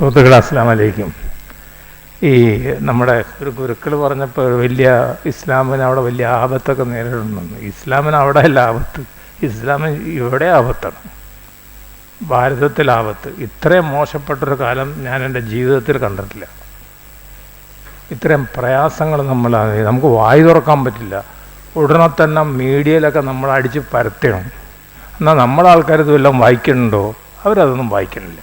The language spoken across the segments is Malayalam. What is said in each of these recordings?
സുഹൃത്തുക്കളെ അസ്സലാമു അലൈക്കും. ഈ നമ്മുടെ ഒരു ഗുരുക്കൾ പറഞ്ഞപ്പോൾ വലിയ ഇസ്ലാമിന് അവിടെ വലിയ ആപത്തൊക്കെ നേരിടുന്നുണ്ട്. ഇസ്ലാമിന് അവിടെ അല്ല ആപത്ത്, ഇസ്ലാമിന് ഇവിടെ ആപത്താണ്, ഭാരതത്തിൽ ആപത്ത്. ഇത്രയും മോശപ്പെട്ടൊരു കാലം ഞാൻ എൻ്റെ ജീവിതത്തിൽ കണ്ടിട്ടില്ല. ഇത്രയും പ്രയാസങ്ങൾ നമുക്ക് വായി തുറക്കാൻ പറ്റില്ല. ഉടനെ തന്നെ മീഡിയയിലൊക്കെ നമ്മൾ അടിച്ച് പരത്തണം. എന്നാൽ നമ്മളെ ആൾക്കാരത് വല്ലതും വായിക്കുന്നുണ്ടോ? അവരതൊന്നും വായിക്കുന്നില്ല.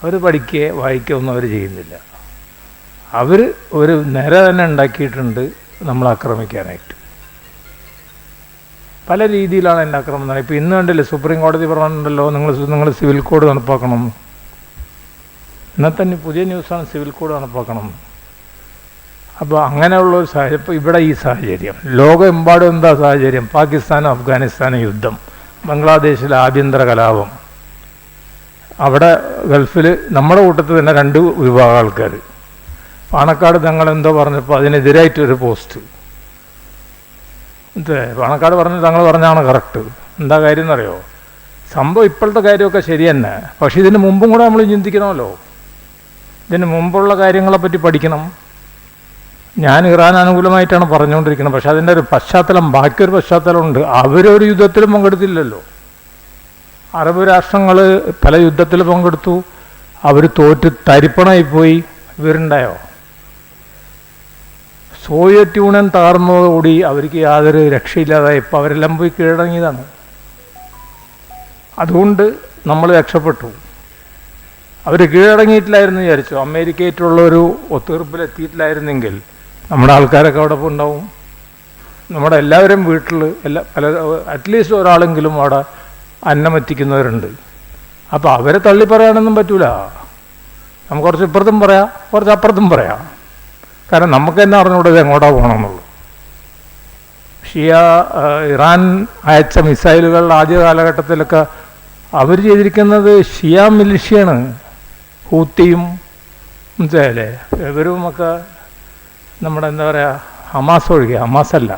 അവർ പഠിക്കുകയോ വായിക്കുകയോ ഒന്നും അവർ ചെയ്യുന്നില്ല. അവർ ഒരു നിര തന്നെ ഉണ്ടാക്കിയിട്ടുണ്ട് നമ്മളെ ആക്രമിക്കാനായിട്ട്. പല രീതിയിലാണ് എൻ്റെ ആക്രമണം. ഇപ്പോൾ ഇന്ന് കണ്ടില്ലേ, സുപ്രീം കോടതി പറഞ്ഞിട്ടുണ്ടല്ലോ നിങ്ങൾ സിവിൽ കോഡ് നടപ്പാക്കണം. എന്നാൽ തന്നെ പുതിയ ന്യൂസാണ് സിവിൽ കോഡ് നടപ്പാക്കണം. അപ്പോൾ അങ്ങനെയുള്ളൊരു സാഹചര്യം, ഇപ്പോൾ ഇവിടെ ഈ സാഹചര്യം ലോകമെമ്പാടും എന്താ സാഹചര്യം? പാകിസ്ഥാനും അഫ്ഗാനിസ്ഥാനും യുദ്ധം, ബംഗ്ലാദേശിലെ ആഭ്യന്തര കലാപം, അവിടെ ഗൾഫിൽ നമ്മുടെ കൂട്ടത്തിൽ തന്നെ 2 വിഭാഗം ആൾക്കാർ. പാണക്കാട് തങ്ങളെന്തോ പറഞ്ഞപ്പോൾ അതിനെതിരായിട്ടൊരു പോസ്റ്റ്. പാണക്കാട് തങ്ങൾ പറഞ്ഞാണ് കറക്റ്റ്. എന്താ കാര്യം എന്നറിയോ? സംഭവം ഇപ്പോഴത്തെ കാര്യമൊക്കെ ശരി തന്നെ, പക്ഷെ ഇതിന് മുമ്പും കൂടെ നമ്മൾ ചിന്തിക്കണമല്ലോ. ഇതിന് മുമ്പുള്ള കാര്യങ്ങളെപ്പറ്റി പഠിക്കണം. ഞാൻ ഇറാൻ അനുകൂലമായിട്ടാണ് പറഞ്ഞുകൊണ്ടിരിക്കുന്നത്, പക്ഷെ അതിൻ്റെ ഒരു പശ്ചാത്തലം, ബാക്കിയൊരു പശ്ചാത്തലമുണ്ട്. അവരൊരു യുദ്ധത്തിലും പങ്കെടുത്തില്ലല്ലോ. അറബ് രാഷ്ട്രങ്ങൾ പല യുദ്ധത്തിൽ പങ്കെടുത്തു, അവർ തോറ്റ് തരിപ്പണമായിപ്പോയി. ഇവരുണ്ടായോ? സോവിയറ്റ് യൂണിയൻ തകർന്നതോടുകൂടി അവർക്ക് യാതൊരു രക്ഷയില്ലാതായി. ഇപ്പോൾ അവരെല്ലാം പോയി കീഴടങ്ങിയതാണ്. അതുകൊണ്ട് നമ്മൾ രക്ഷപ്പെട്ടു. അവർ കീഴടങ്ങിയിട്ടില്ലായിരുന്നു വിചാരിച്ചു, അമേരിക്കയായിട്ടുള്ളൊരു ഒത്തുതീർപ്പിലെത്തിയിട്ടില്ലായിരുന്നെങ്കിൽ നമ്മുടെ ആൾക്കാരൊക്കെ അവിടെ ഉണ്ടാവും. നമ്മുടെ എല്ലാവരും വീട്ടിൽ അറ്റ്ലീസ്റ്റ് ഒരാളെങ്കിലും അവിടെ അന്നമെത്തിക്കുന്നവരുണ്ട്. അപ്പോൾ അവരെ തള്ളി പറയാനൊന്നും പറ്റൂല. നമുക്ക് കുറച്ച് ഇപ്പുറത്തും പറയാം, കുറച്ച് അപ്പുറത്തും പറയാം. കാരണം നമുക്ക് തന്നെ അറിഞ്ഞുകൂടെ ഇത് എങ്ങോട്ടാ പോകണമെന്നുള്ളൂ. ഇറാൻ അയച്ച മിസൈലുകൾ ആദ്യ കാലഘട്ടത്തിലൊക്കെ അവർ ചെയ്തിരിക്കുന്നത് ഷിയ മിലിഷ്യയാണ്. ഹൂത്തിയും മനസ്സിലായില്ലേ, ഇവരുമൊക്കെ നമ്മുടെ എന്താ പറയുക, ഹമാസ് ഒഴികെ, ഹമാസല്ല,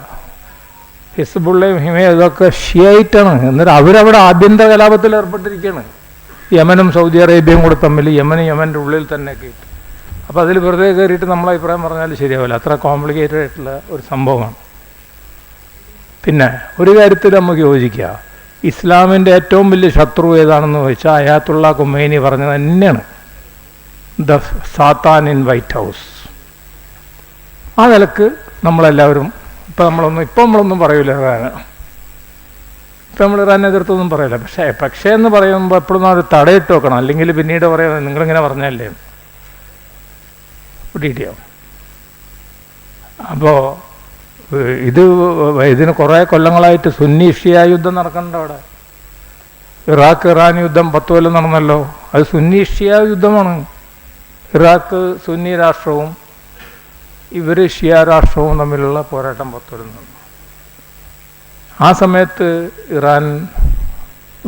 ഹിസ്ബുള്ളയും ഹിമയും ഇതൊക്കെ ഷിയായിട്ടാണ്. എന്നിട്ട് അവരവിടെ ആഭ്യന്തര കലാപത്തിൽ ഏർപ്പെട്ടിരിക്കുകയാണ്. യമനും സൗദി അറേബ്യയും കൂടെ തമ്മിൽ, യമൻ്റെ ഉള്ളിൽ തന്നെയൊക്കെ ഇട്ട്. അപ്പോൾ അതിൽ വെറുതെ കയറിയിട്ട് നമ്മൾ അഭിപ്രായം പറഞ്ഞാൽ ശരിയാവില്ല. അത്ര കോംപ്ലിക്കേറ്റഡ് ആയിട്ടുള്ള ഒരു സംഭവമാണ്. പിന്നെ ഒരു കാര്യത്തിൽ നമുക്ക് യോജിക്കുക, ഇസ്ലാമിൻ്റെ ഏറ്റവും വലിയ ശത്രു ഏതാണെന്ന് ചോദിച്ചാൽ അയാത്തുള്ള ഖുമൈനി പറഞ്ഞത് തന്നെയാണ്, ദ സാത്താൻ ഇൻ വൈറ്റ് ഹൗസ്. ആ നിലക്ക് നമ്മളെല്ലാവരും ഇപ്പം നമ്മളൊന്നും പറയില്ല ഇറാൻ. ഇപ്പം നമ്മൾ ഇറാനെ എതിർത്തൊന്നും പറയില്ല. പക്ഷേ എന്ന് പറയുമ്പോൾ എപ്പോഴും ഒരു തടയിട്ട് വെക്കണം, അല്ലെങ്കിൽ പിന്നീട് പറയാം നിങ്ങളിങ്ങനെ പറഞ്ഞല്ലേ പിടിയോ. അപ്പോൾ ഇതിന് കുറേ കൊല്ലങ്ങളായിട്ട് സുന്നി ഷിയ യുദ്ധം നടക്കുന്നുണ്ട് അവിടെ. ഇറാഖ് ഇറാൻ യുദ്ധം 10 കൊല്ലം നടന്നല്ലോ. അത് സുന്നി ഷിയ യുദ്ധമാണ്. ഇറാഖ് സുന്നി രാഷ്ട്രവും ഇവർ ഷിയ രാഷ്ട്രവും തമ്മിലുള്ള പോരാട്ടം 10 കൊല്ലം നടന്നു. ആ സമയത്ത് ഇറാൻ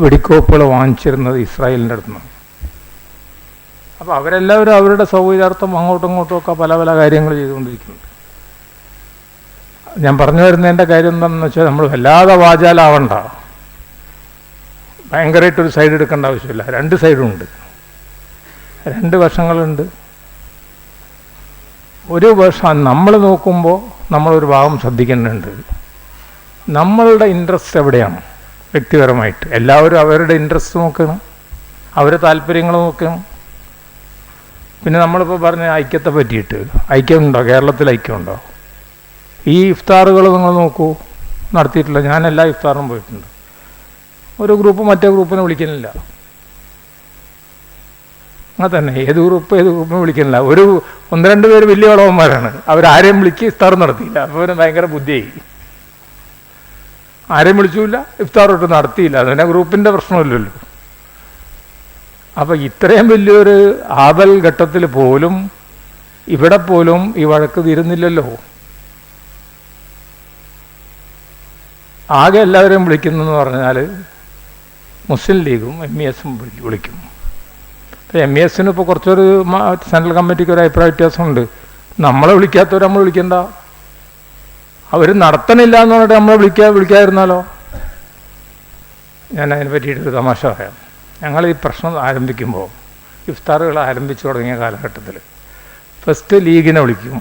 വെടിക്കോപ്പുകൾ വാങ്ങിച്ചിരുന്നത് ഇസ്രായേലിൻ്റെ അടുത്ത് നിന്നാണ്. അപ്പോൾ അവരെല്ലാവരും അവരുടെ സൗകര്യാർത്ഥം അങ്ങോട്ടും ഇങ്ങോട്ടും ഒക്കെ പല പല കാര്യങ്ങൾ ചെയ്തുകൊണ്ടിരിക്കുന്നുണ്ട്. ഞാൻ പറഞ്ഞു വരുന്നതിൻ്റെ കാര്യം എന്താണെന്ന് വെച്ചാൽ, നമ്മൾ വല്ലാതെ വാചാലാവണ്ട, ഭയങ്കരമായിട്ടൊരു സൈഡ് എടുക്കേണ്ട ആവശ്യമില്ല. 2 സൈഡുണ്ട്, 2 വശങ്ങളുണ്ട്. ഒരു വശം നമ്മൾ നോക്കുമ്പോൾ നമ്മളൊരു ഭാഗം ശ്രദ്ധിക്കുന്നുണ്ട്. നമ്മളുടെ ഇൻട്രസ്റ്റ് എവിടെയാണ്? വ്യക്തിപരമായിട്ട് എല്ലാവരും അവരുടെ ഇൻട്രസ്റ്റ് നോക്കണം, അവരുടെ താല്പര്യങ്ങൾ നോക്കണം. പിന്നെ നമ്മളിപ്പോൾ പറഞ്ഞ ഐക്യത്തെ പറ്റിയിട്ട്, ഐക്യമുണ്ടോ? കേരളത്തിൽ ഐക്യമുണ്ടോ? ഈ ഇഫ്താറുകൾ നിങ്ങൾ നോക്കൂ, നടത്തിയിട്ടില്ല. ഞാൻ എല്ലാ ഇഫ്താറിനും പോയിട്ടുണ്ട്. ഒരു ഗ്രൂപ്പ് മറ്റേ ഗ്രൂപ്പിനെ വിളിക്കുന്നില്ല. അങ്ങനെ തന്നെ ഏത് ഗ്രൂപ്പിനെ വിളിക്കുന്നില്ല. 1-2 പേര് വലിയ വളവന്മാരാണ്, അവരാരെയും വിളിക്കുക ഇഫ്താർ നടത്തിയില്ല. അപ്പോൾ ഭയങ്കര ബുദ്ധിയായി, ആരെയും വിളിച്ചില്ല, ഇഫ്താർ ഒട്ടും നടത്തിയില്ല. അതുതന്നെ ഗ്രൂപ്പിൻ്റെ പ്രശ്നമില്ലല്ലോ. അപ്പോൾ ഇത്രയും വലിയൊരു ആപൽ ഘട്ടത്തിൽ പോലും ഇവിടെ പോലും ഈ വഴക്ക് തീരുന്നില്ലല്ലോ. ആകെ എല്ലാവരെയും വിളിക്കുന്നതെന്ന് പറഞ്ഞാൽ മുസ്ലിം ലീഗും MES-ഉം വിളിക്കും. അപ്പോൾ MES-ന് ഇപ്പോൾ കുറച്ചൊരു സെൻട്രൽ കമ്മിറ്റിക്ക് ഒരു അഭിപ്രായ വ്യത്യാസമുണ്ട്. നമ്മളെ വിളിക്കാത്തവർ നമ്മൾ വിളിക്കണ്ട, അവർ നടത്തണില്ല എന്ന് പറഞ്ഞിട്ട് നമ്മളെ വിളിക്കാതിരുന്നാലോ? ഞാൻ അതിനെ പറ്റിയിട്ടൊരു തമാശ പറയാം. ഞങ്ങൾ ഈ പ്രശ്നം ആരംഭിക്കുമ്പോൾ ഇഫ്താറുകൾ ആരംഭിച്ചു തുടങ്ങിയ കാലഘട്ടത്തിൽ ഫസ്റ്റ് ലീഗിനെ വിളിക്കും,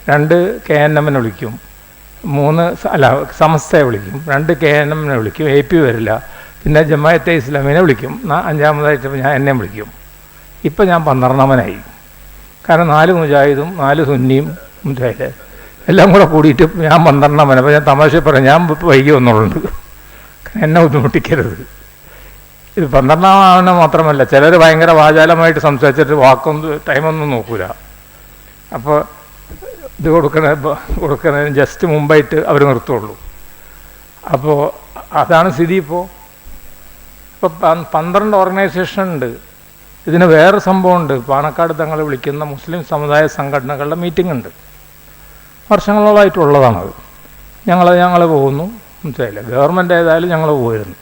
2 KNMനെ വിളിക്കും, 3 സമസ്തയെ വിളിക്കും, 2 KNMനെ വിളിക്കും, AP വരില്ല, പിന്നെ ജമാഅത്തെ ഇസ്ലാമിനെ വിളിക്കും, 5-ാമതായിട്ട് എന്നെ വിളിക്കും. ഇപ്പം ഞാൻ 12-ാമനായി. കാരണം 4 മുജാഹിദും 4 സുന്നിയും മുജാഹിദ് എല്ലാം കൂടെ കൂടിയിട്ട് ഞാൻ 12-ാമൻ. അപ്പോൾ ഞാൻ തമാശ പറയാം, ഞാൻ വൈകി വന്നുള്ളുണ്ട്, എന്നെ ബുദ്ധിമുട്ടിക്കരുത്. ഇത് 12-ാമന് മാത്രമല്ല, ചിലർ ഭയങ്കര വാചാലമായിട്ട് സംസാരിച്ചിട്ട് ടൈമൊന്നും നോക്കൂല. അപ്പോൾ ഇത് കൊടുക്കുന്നതിന് ജസ്റ്റ് മുമ്പായിട്ട് അവർ നിർത്തുള്ളൂ. അപ്പോൾ അതാണ് സ്ഥിതി. ഇപ്പോൾ 12 ഓർഗനൈസേഷൻ ഉണ്ട്. ഇതിന് വേറെ സംഭവമുണ്ട്. പാണക്കാട് തങ്ങൾ വിളിക്കുന്ന മുസ്ലിം സമുദായ സംഘടനകളുടെ മീറ്റിംഗ് ഉണ്ട്. വർഷങ്ങളോളായിട്ടുള്ളതാണത്. ഞങ്ങൾ പോകുന്നു, മനസ്സിലായില്ല. ഗവൺമെൻറ് ഏതായാലും ഞങ്ങൾ പോയിരുന്നു.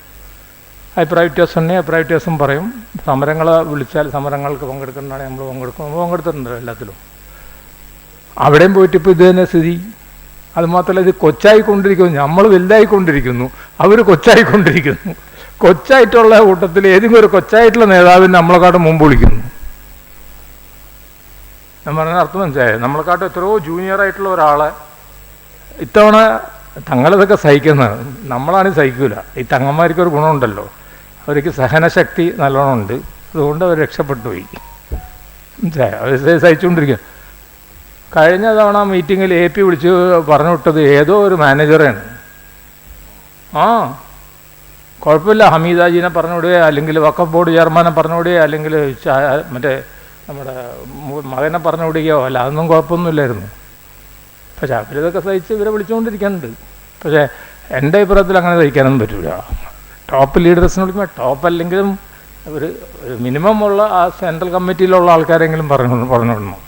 അഭിപ്രായ വ്യത്യാസം ഉണ്ടെങ്കിൽ അഭിപ്രായ വ്യത്യാസം പറയും. സമരങ്ങൾ വിളിച്ചാൽ സമരങ്ങൾക്ക് പങ്കെടുക്കുന്നതാണ് നമ്മൾ പങ്കെടുത്തിട്ടുണ്ട് എല്ലാത്തിലും. അവിടെയും പോയിട്ട് ഇപ്പോൾ ഇത് തന്നെ സ്ഥിതി. അതുമാത്രമല്ല, ഇത് കൊച്ചായിക്കൊണ്ടിരിക്കുന്നു. നമ്മൾ വലുതായിക്കൊണ്ടിരിക്കുന്നു, അവർ കൊച്ചായിക്കൊണ്ടിരിക്കുന്നു. കൊച്ചായിട്ടുള്ള കൂട്ടത്തിൽ ഏതെങ്കിലും ഒരു കൊച്ചായിട്ടുള്ള നേതാവിന് നമ്മളെക്കാട്ടും മുമ്പ് വിളിക്കുന്നു. ഞാൻ പറഞ്ഞ അർത്ഥം മനസ്സിലായത്. നമ്മളെക്കാട്ടും എത്രയോ ജൂനിയറായിട്ടുള്ള ഒരാളെ ഇത്തവണ തങ്ങളിതൊക്കെ സഹിക്കുന്നത്, നമ്മളാണ് സഹിക്കില്ല. ഈ തങ്ങന്മാർക്കൊരു ഗുണമുണ്ടല്ലോ, അവർക്ക് സഹനശക്തി നല്ലോണം ഉണ്ട്. അതുകൊണ്ട് അവർ രക്ഷപ്പെട്ടു പോയി. മനസ്സിലായോ? അവർ സഹിച്ചുകൊണ്ടിരിക്കുക. കഴിഞ്ഞ തവണ മീറ്റിങ്ങിൽ AP വിളിച്ച് പറഞ്ഞു വിട്ടത് ഏതോ ഒരു മാനേജറാണ്. കുഴപ്പമില്ല, ഹമീദാജീനെ പറഞ്ഞുവിടുകയോ അല്ലെങ്കിൽ വഖഫ് ബോർഡ് ചെയർമാനെ പറഞ്ഞുവിടുകയോ അല്ലെങ്കിൽ മറ്റേ നമ്മുടെ മകനെ പറഞ്ഞുവിടുകയോ അല്ല, അതൊന്നും കുഴപ്പമൊന്നുമില്ലായിരുന്നു. പക്ഷേ അവരിതൊക്കെ സഹിച്ച് ഇവരെ വിളിച്ചുകൊണ്ടിരിക്കുന്നുണ്ട്. പക്ഷേ എൻ്റെ അഭിപ്രായത്തിൽ അങ്ങനെ സഹിക്കാനൊന്നും പറ്റില്ല. ടോപ്പ് ലീഡേഴ്സിനെ വിളിക്കുമ്പോൾ ടോപ്പ് അല്ലെങ്കിലും ഒരു മിനിമം ഉള്ള ആ സെൻട്രൽ കമ്മിറ്റിയിലുള്ള ആൾക്കാരെങ്കിലും പറഞ്ഞുവിടണം.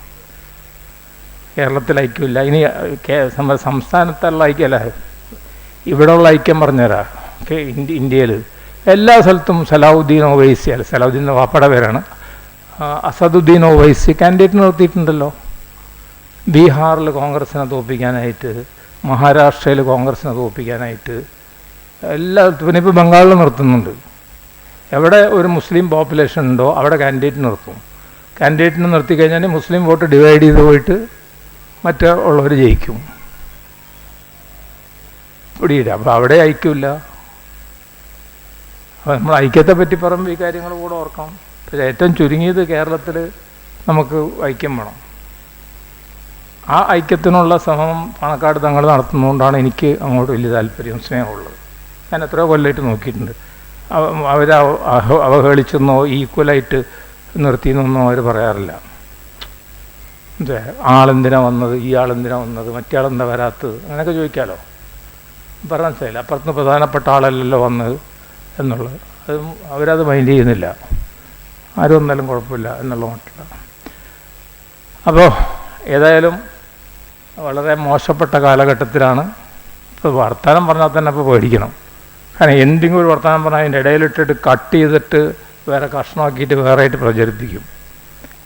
കേരളത്തിൽ ഐക്യമില്ല. ഇനി സംസ്ഥാനത്തുള്ള ഐക്യമല്ല, ഇവിടെയുള്ള ഐക്യം പറഞ്ഞുതരാം. ഇന്ത്യയിൽ എല്ലാ സ്ഥലത്തും സലാഹുദ്ദീൻ ഒവൈസി, അല്ല സലാഹുദ്ദീൻ വാപ്പയുടെ പേരാണ്, അസദുദ്ദീൻ ഒവൈസി കാൻഡിഡേറ്റ് നിർത്തിയിട്ടുണ്ടല്ലോ. ബീഹാറിൽ കോൺഗ്രസിനെ തോൽപ്പിക്കാനായിട്ട്, മഹാരാഷ്ട്രയിൽ കോൺഗ്രസിനെ തോൽപ്പിക്കാനായിട്ട് എല്ലായിടത്തും. പിന്നെ ഇപ്പോൾ ബംഗാളിൽ നിർത്തുന്നുണ്ട്. എവിടെ ഒരു മുസ്ലിം പോപ്പുലേഷൻ ഉണ്ടോ അവിടെ കാൻഡിഡേറ്റ് നിർത്തും. കാൻഡിഡേറ്റിനെ നിർത്തിക്കഴിഞ്ഞാൽ മുസ്ലിം വോട്ട് ഡിവൈഡ് ചെയ്ത് പോയിട്ട് മറ്റുള്ളവർ ജയിക്കും. പിടിയില്ല. അപ്പോൾ അവിടെ ഐക്യമില്ല. അപ്പോൾ നമ്മൾ ഐക്യത്തെ പറ്റി പറയുമ്പോൾ ഈ കാര്യങ്ങൾ കൂടെ ഓർക്കണം. പക്ഷേ ഏറ്റവും ചുരുങ്ങിയത് കേരളത്തിൽ നമുക്ക് ഐക്യം വേണം. ആ ഐക്യത്തിനുള്ള ശ്രമം പാണക്കാട് തങ്ങൾ നടത്തുന്നതുകൊണ്ടാണ് എനിക്ക് അങ്ങോട്ട് വലിയ താല്പര്യം സ്നേഹമുള്ളത്. ഞാൻ എത്രയോ കൊല്ലമായിട്ട് നോക്കിയിട്ടുണ്ട്. അവർ അവഹേളിച്ചെന്നോ ഈക്വലായിട്ട് നിർത്തിയെന്നൊന്നും അവർ പറയാറില്ല. ആളെന്തിനാ വന്നത്, ഈ ആളെന്തിനാ വന്നത്, മറ്റേ ആളെന്താ വരാത്തത്, അങ്ങനെയൊക്കെ ചോദിക്കാമല്ലോ. പറയാൻ സാധില്ല. അപ്പുറത്ത് പ്രധാനപ്പെട്ട ആളല്ലല്ലോ വന്നത് എന്നുള്ളത്. അത് അവരത് മൈൻഡ് ചെയ്യുന്നില്ല. ആരും വന്നാലും കുഴപ്പമില്ല എന്നുള്ള മട്ടില്ല. അപ്പോൾ ഏതായാലും വളരെ മോശപ്പെട്ട കാലഘട്ടത്തിലാണ്. ഇപ്പോൾ വർത്തമാനം പറഞ്ഞാൽ തന്നെ ഇപ്പോൾ പേടിക്കണം. കാരണം എന്തെങ്കിലും ഒരു വർത്തമാനം പറഞ്ഞാൽ അതിൻ്റെ ഇടയിലിട്ടിട്ട് കട്ട് ചെയ്തിട്ട് വേറെ കഷ്ണമാക്കിയിട്ട് വേറെയായിട്ട് പ്രചരിപ്പിക്കും.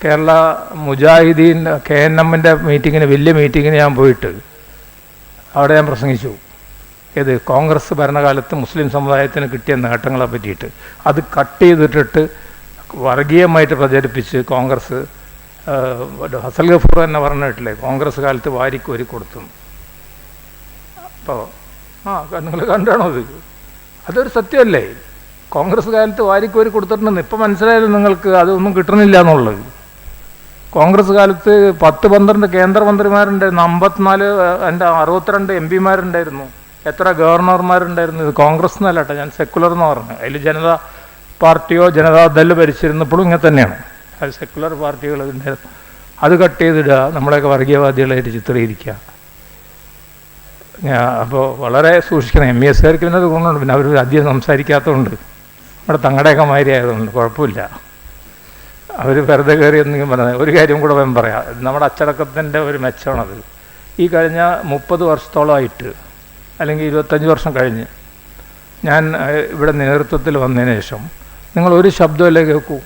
കേരള മുജാഹിദീൻ KNMൻ്റെ മീറ്റിങ്ങിന്, വലിയ മീറ്റിങ്ങിന് ഞാൻ പോയിട്ട് അവിടെ ഞാൻ പ്രസംഗിച്ചു. ഏത് കോൺഗ്രസ് ഭരണകാലത്ത് മുസ്ലിം സമുദായത്തിന് കിട്ടിയ നേട്ടങ്ങളെ പറ്റിയിട്ട് അത് കട്ട് ചെയ്തിട്ടിട്ട് വർഗീയമായിട്ട് പ്രചരിപ്പിച്ച് കോൺഗ്രസ്, ഹസൽ ഗഫൂർ തന്നെ പറഞ്ഞിട്ടില്ലേ, കോൺഗ്രസ് കാലത്ത് വാരിക്കോരി കൊടുത്തു. അപ്പോൾ നിങ്ങൾ കണ്ടാണോ അത്? അതൊരു സത്യമല്ലേ? കോൺഗ്രസ് കാലത്ത് വാരിക്കോരി കൊടുത്തിട്ടുണ്ടെന്ന് ഇപ്പം മനസ്സിലായാലും നിങ്ങൾക്ക് അതൊന്നും കിട്ടണില്ല എന്നുള്ളത്. കോൺഗ്രസ് കാലത്ത് 10-12 കേന്ദ്രമന്ത്രിമാരുണ്ടായിരുന്നു, 62 MP മാരുണ്ടായിരുന്നു, എത്ര ഗവർണർമാരുണ്ടായിരുന്നു. ഇത് കോൺഗ്രസ് എന്നല്ല കേട്ടോ, ഞാൻ സെക്കുലർ എന്ന് പറഞ്ഞു. അതിൽ ജനതാ പാർട്ടിയോ ജനതാദൾ ഭരിച്ചിരുന്നപ്പോഴും ഇങ്ങനെ തന്നെയാണ്. അത് സെക്കുലർ പാർട്ടികൾ ഉണ്ടായിരുന്നു. അത് കട്ട് ചെയ്തിടുക, നമ്മളെയൊക്കെ വർഗീയവാദികളായിട്ട് ചിത്രീകരിക്കുക. അപ്പോൾ വളരെ സൂക്ഷിക്കണം. MESകാർക്ക് പിന്നെ അത് ഗുണമുണ്ട്. പിന്നെ അവർ അധികം സംസാരിക്കാത്തതുകൊണ്ട്, നമ്മുടെ തങ്ങളുടെയൊക്കെ മാതിരി ആയതുകൊണ്ട് കുഴപ്പമില്ല. അവർ വെറുതെ കയറി എന്തെങ്കിലും പറഞ്ഞത്. ഒരു കാര്യം കൂടെ വേണം പറയാം. നമ്മുടെ അച്ചടക്കത്തിൻ്റെ ഒരു മെച്ചമാണത്. ഈ കഴിഞ്ഞ 30 വർഷത്തോളമായിട്ട് അല്ലെങ്കിൽ 25 വർഷം കഴിഞ്ഞ് ഞാൻ ഇവിടെ നേതൃത്വത്തിൽ വന്നതിന് ശേഷം നിങ്ങൾ ഒരു ശബ്ദമല്ലേ കേൾക്കൂ.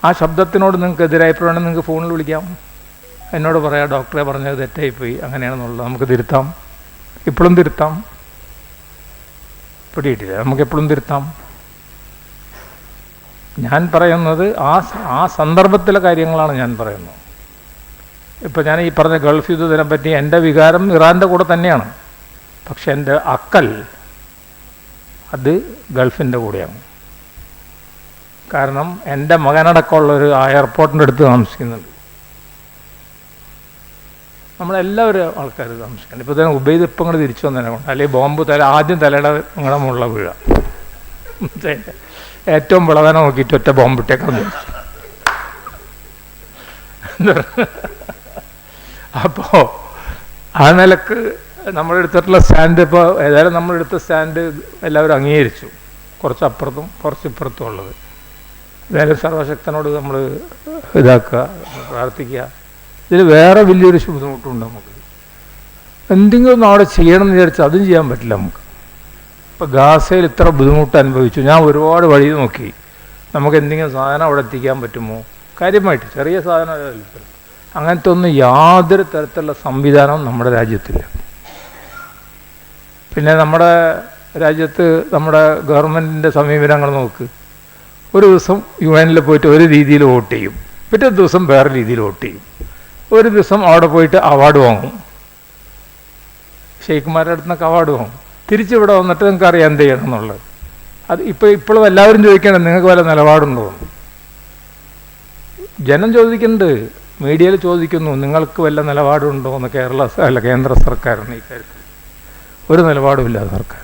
ആ ശബ്ദത്തിനോട് നിങ്ങൾക്ക് എതിരായപ്പോഴാണെങ്കിൽ നിങ്ങൾക്ക് ഫോണിൽ വിളിക്കാം, എന്നോട് പറയാം ഡോക്ടറെ പറഞ്ഞത് തെറ്റായിപ്പോയി, അങ്ങനെയാണെന്നുള്ളത് നമുക്ക് തിരുത്താം. ഇപ്പോഴും തിരുത്താം. പിടിയിട്ടില്ല, നമുക്ക് എപ്പോഴും തിരുത്താം. ഞാൻ പറയുന്നത് ആ സന്ദർഭത്തിലെ കാര്യങ്ങളാണ് ഞാൻ പറയുന്നത്. ഇപ്പോൾ ഞാൻ ഈ പറഞ്ഞ ഗൾഫ് യുദ്ധത്തിനെ പറ്റി എൻ്റെ വികാരം ഇറാൻ്റെ കൂടെ തന്നെയാണ്. പക്ഷെ എൻ്റെ അക്കൽ അത് ഗൾഫിൻ്റെ കൂടെയാണ്. കാരണം എൻ്റെ മകനടക്കമുള്ളൊരു ആ എയർപോർട്ടിൻ്റെ അടുത്ത് താമസിക്കുന്നുണ്ട്. നമ്മളെല്ലാവരും ആൾക്കാർ താമസിക്കുന്നുണ്ട്. ഇപ്പോൾ തന്നെ ഉബൈദ് ഇപ്പം ഇങ്ങോട്ട് തിരിച്ചു വന്നതിനെ കൊണ്ട്, അല്ലെങ്കിൽ ബോംബ് ആദ്യം തലയുടെ നിങ്ങളുടെ മുകളിൽ വീഴ, ഏറ്റവും വിളവനെ നോക്കിയിട്ട് ഒറ്റ ബോംബിട്ടേക്കാൻ. അപ്പോൾ ആ നിലക്ക് നമ്മളെടുത്തിട്ടുള്ള സ്റ്റാൻഡ് ഇപ്പോൾ ഏതായാലും നമ്മളെടുത്ത സ്റ്റാൻഡ് എല്ലാവരും അംഗീകരിച്ചു. കുറച്ചപ്പുറത്തും കുറച്ചിപ്പുറത്തും ഉള്ളത് ഏതായാലും സർവശക്തനോട് നമ്മൾ ഇതാക്കുക, പ്രാർത്ഥിക്കുക. ഇതിൽ വേറെ വലിയൊരു ബുദ്ധിമുട്ടുണ്ട് നമുക്ക്. എന്തെങ്കിലും ഒന്ന് അവിടെ ചെയ്യണം എന്ന് വിചാരിച്ചാൽ അതും ചെയ്യാൻ പറ്റില്ല നമുക്ക്. ഇപ്പോൾ ഗാസയിൽ ഇത്ര ബുദ്ധിമുട്ട് അനുഭവിച്ചു. ഞാൻ ഒരുപാട് വഴി നോക്കി നമുക്ക് എന്തെങ്കിലും സാധനം അവിടെ എത്തിക്കാൻ പറ്റുമോ, കാര്യമായിട്ട് ചെറിയ സാധനം അങ്ങനത്തെ ഒന്നും യാതൊരു തരത്തിലുള്ള സംവിധാനവും നമ്മുടെ രാജ്യത്തില്ല. പിന്നെ നമ്മുടെ രാജ്യത്ത് നമ്മുടെ ഗവൺമെൻറ്റിൻ്റെ സമീപനങ്ങൾ നോക്ക്. ഒരു ദിവസം UN പോയിട്ട് ഒരു രീതിയിൽ വോട്ട് ചെയ്യും, പിറ്റേ ദിവസം വേറെ രീതിയിൽ വോട്ട് ചെയ്യും. ഒരു ദിവസം അവിടെ പോയിട്ട് അവാർഡ് വാങ്ങും, ഷെയ്ഖുമാരുടെ അടുത്ത് നിന്നൊക്കെ അവാർഡ് വാങ്ങും. തിരിച്ചിവിടെ വന്നിട്ട് നിങ്ങൾക്ക് അറിയാം എന്ത് ചെയ്യണം എന്നുള്ളത്. അത് ഇപ്പോഴും എല്ലാവരും ചോദിക്കണം നിങ്ങൾക്ക് വല്ല നിലപാടുണ്ടോ. ജനം ചോദിക്കുന്നുണ്ട്, മീഡിയയിൽ ചോദിക്കുന്നു നിങ്ങൾക്ക് വല്ല നിലപാടുണ്ടോ എന്ന്. കേന്ദ്ര സർക്കാരിന് ഈ കാര്യത്തിൽ ഒരു നിലപാടുമില്ല. സർക്കാർ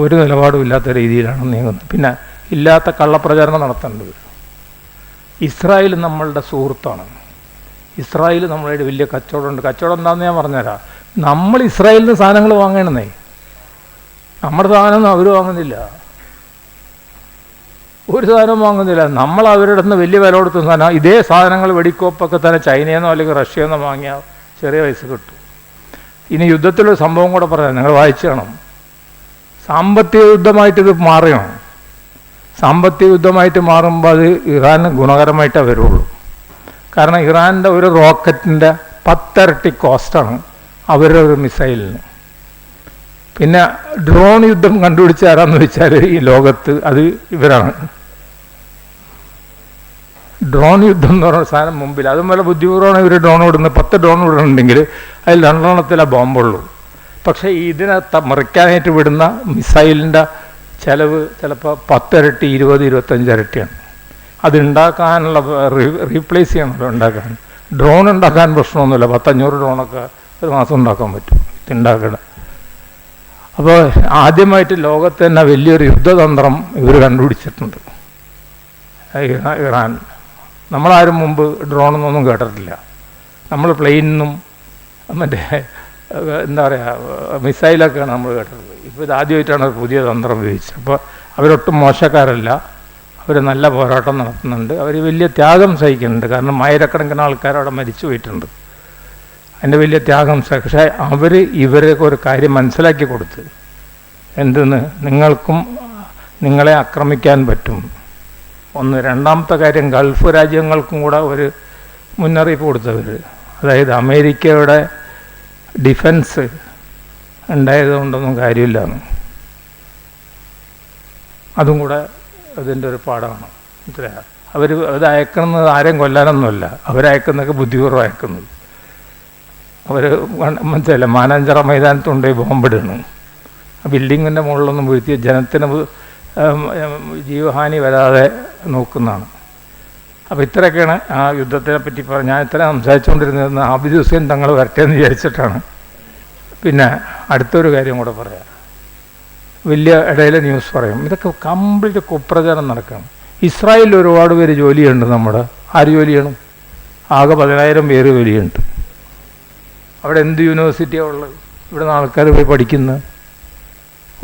ഒരു നിലപാടുമില്ലാത്ത രീതിയിലാണ് നീങ്ങുന്നത്. പിന്നെ ഇല്ലാത്ത കള്ളപ്രചാരണം നടത്തേണ്ടത്. ഇസ്രായേൽ നമ്മളുടെ സുഹൃത്താണ്. ഇസ്രായേൽ നമ്മളുടെ വലിയ കച്ചവടമുണ്ട്. കച്ചവടം എന്താണെന്ന് ഞാൻ പറഞ്ഞുതരാം. നമ്മൾ ഇസ്രായേലിൽ നിന്ന് സാധനങ്ങൾ വാങ്ങണമെന്നേ, നമ്മുടെ സാധനം അവർ വാങ്ങുന്നില്ല, ഒരു സാധനവും വാങ്ങുന്നില്ല. നമ്മൾ അവരുടെ നിന്ന് വലിയ വില കൊടുത്ത സാധനം, ഇതേ സാധനങ്ങൾ വെടിക്കോപ്പൊക്കെ തന്നെ ചൈനയിൽ നിന്നോ അല്ലെങ്കിൽ റഷ്യയിൽ നിന്നോ വാങ്ങിയാൽ ചെറിയ പൈസ കിട്ടും. ഇനി യുദ്ധത്തിലൊരു സംഭവം കൂടെ പറയാം, നിങ്ങൾ വായിച്ചു കാണും. സാമ്പത്തിക യുദ്ധമായിട്ടിത് മാറണം. സാമ്പത്തിക യുദ്ധമായിട്ട് മാറുമ്പോൾ അത് ഇറാന് ഗുണകരമായിട്ടേ വരുള്ളൂ. കാരണം ഇറാൻ്റെ ഒരു റോക്കറ്റിൻ്റെ 10 ഇരട്ടി കോസ്റ്റാണ് അവരുടെ ഒരു മിസൈലിന്. പിന്നെ ഡ്രോൺ യുദ്ധം കണ്ടുപിടിച്ച ആരാന്ന് വെച്ചാൽ ഈ ലോകത്ത് അത് ഇവരാണ്. ഡ്രോൺ യുദ്ധം എന്ന് പറയുന്ന സാധനം മുമ്പിൽ, അതുപോലെ ബുദ്ധിപൂർവ്വമാണ് ഇവർ ഡ്രോൺ വിടുന്നത്. 10 ഡ്രോൺ വിടുന്നുണ്ടെങ്കിൽ അതിൽ 2 ബോംബുള്ളൂ. പക്ഷേ ഇതിനകത്ത് മറിക്കാനായിട്ട് വിടുന്ന മിസൈലിൻ്റെ ചിലവ് ചിലപ്പോൾ 10 ഇരട്ടി 20-25 ഇരട്ടിയാണ്. അതുണ്ടാക്കാനുള്ള റീപ്ലേസ് ചെയ്യണമല്ലോ ഉണ്ടാക്കാൻ. ഡ്രോൺ ഉണ്ടാക്കാൻ പ്രശ്നമൊന്നുമില്ല. 10-500 ഡ്രോണൊക്കെ ഒരു മാസം ഉണ്ടാക്കാൻ പറ്റും ഇതുണ്ടാക്കണം. അപ്പോൾ ആദ്യമായിട്ട് ലോകത്ത് തന്നെ വലിയൊരു യുദ്ധതന്ത്രം ഇവർ കണ്ടുപിടിച്ചിട്ടുണ്ട് ഇറാൻ. നമ്മളാരും മുമ്പ് ഡ്രോണെന്നൊന്നും കേട്ടിട്ടില്ല. നമ്മൾ പ്ലെയിനിന്നും മറ്റേ എന്താ പറയുക മിസൈലൊക്കെയാണ് നമ്മൾ കേട്ടിട്ടുള്ളത്. ഇപ്പോൾ ഇത് ആദ്യമായിട്ടാണ് പുതിയ തന്ത്രം ഉപയോഗിച്ചത്. അപ്പോൾ അവരൊട്ടും മോശക്കാരല്ല, അവർ നല്ല പോരാട്ടം നടത്തുന്നുണ്ട്, അവർ വലിയ ത്യാഗം സഹിക്കുന്നുണ്ട്. കാരണം ആയിരക്കണക്കിന് ആൾക്കാർ അവിടെ മരിച്ചു പോയിട്ടുണ്ട്. അതിൻ്റെ വലിയ ത്യാഗം. പക്ഷേ അവർ ഇവരൊക്കെ ഒരു കാര്യം മനസ്സിലാക്കി കൊടുത്ത്, എന്തെന്ന്, നിങ്ങൾക്കും നിങ്ങളെ ആക്രമിക്കാൻ പറ്റും ഒന്ന്. രണ്ടാമത്തെ കാര്യം, ഗൾഫ് രാജ്യങ്ങൾക്കും കൂടെ ഒരു മുന്നറിയിപ്പ് കൊടുത്തവർ, അതായത് അമേരിക്കയുടെ ഡിഫൻസ് ഉണ്ടായതുകൊണ്ടൊന്നും കാര്യമില്ലാന്ന്. അതും കൂടെ അതിൻ്റെ ഒരു പാഠമാണ്. അവർ അത് അയക്കുന്നത് ആരെയും കൊല്ലാനൊന്നുമല്ല, അവരയക്കുന്നതൊക്കെ ബുദ്ധിപൂർവ്വം അയക്കുന്നത്. അവർ മനസ്സിലല്ല, മാനാഞ്ചിറ മൈതാനത്തുണ്ട് ബോംബിടുന്നു. ആ ബിൽഡിങ്ങിൻ്റെ മുകളിലൊന്നും വീഴ്ത്തിയ ജനത്തിന് ജീവഹാനി വരാതെ നോക്കുന്നതാണ്. അപ്പോൾ ഇത്രയൊക്കെയാണ് ആ യുദ്ധത്തിനെ പറ്റി ഞാൻ ഇത്ര സംസാരിച്ചുകൊണ്ടിരുന്നത്. ആബിദ് ഹുസൈൻ തങ്ങൾ വരട്ടെ എന്ന് വിചാരിച്ചിട്ടാണ്. പിന്നെ അടുത്തൊരു കാര്യം കൂടെ പറയാം. വലിയ ഇടയിലെ ന്യൂസ് പറയും. ഇതൊക്കെ കംപ്ലീറ്റ് കുപ്രചാരം നടക്കണം. ഇസ്രായേലിൽ ഒരുപാട് പേര് ജോലി ചെയ്യുന്നുണ്ട്. നമ്മുടെ ആര് ജോലി ചെയ്യണം? ആകെ 10,000 പേര് ജോലിയുണ്ട്. അവിടെ എന്ത് യൂണിവേഴ്സിറ്റിയാണ് ഉള്ളത്? ഇവിടെ നിന്ന് ആൾക്കാർ പോയി പഠിക്കുന്നത്.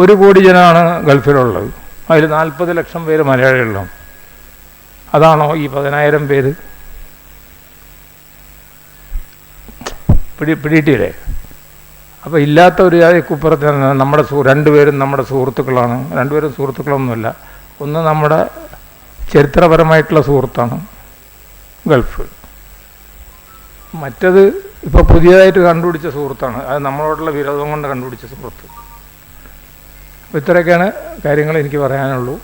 1 കോടി ജനമാണ് ഗൾഫിലുള്ളത്. അതിൽ 40 ലക്ഷം പേര് മലയാളികളാണ്. അതാണോ ഈ 10,000 പേര്? പിടിയിട്ടില്ലേ? അപ്പോൾ ഇല്ലാത്ത ഒരു കുപ്പുറത്ത് നമ്മുടെ 2 പേരും നമ്മുടെ സുഹൃത്തുക്കളാണ്. 2 പേരും സുഹൃത്തുക്കളൊന്നുമല്ല. ഒന്ന് നമ്മുടെ ചരിത്രപരമായിട്ടുള്ള സുഹൃത്താണ് ഗൾഫ്, മറ്റത് ഇപ്പോൾ പുതിയതായിട്ട് കണ്ടുപിടിച്ച സുഹൃത്താണ്. അത് നമ്മളോടുള്ള വിരോധം കൊണ്ട് കണ്ടുപിടിച്ച സുഹൃത്ത്. അപ്പോൾ ഇത്രയൊക്കെയാണ് കാര്യങ്ങൾ എനിക്ക് പറയാനുള്ളൂ.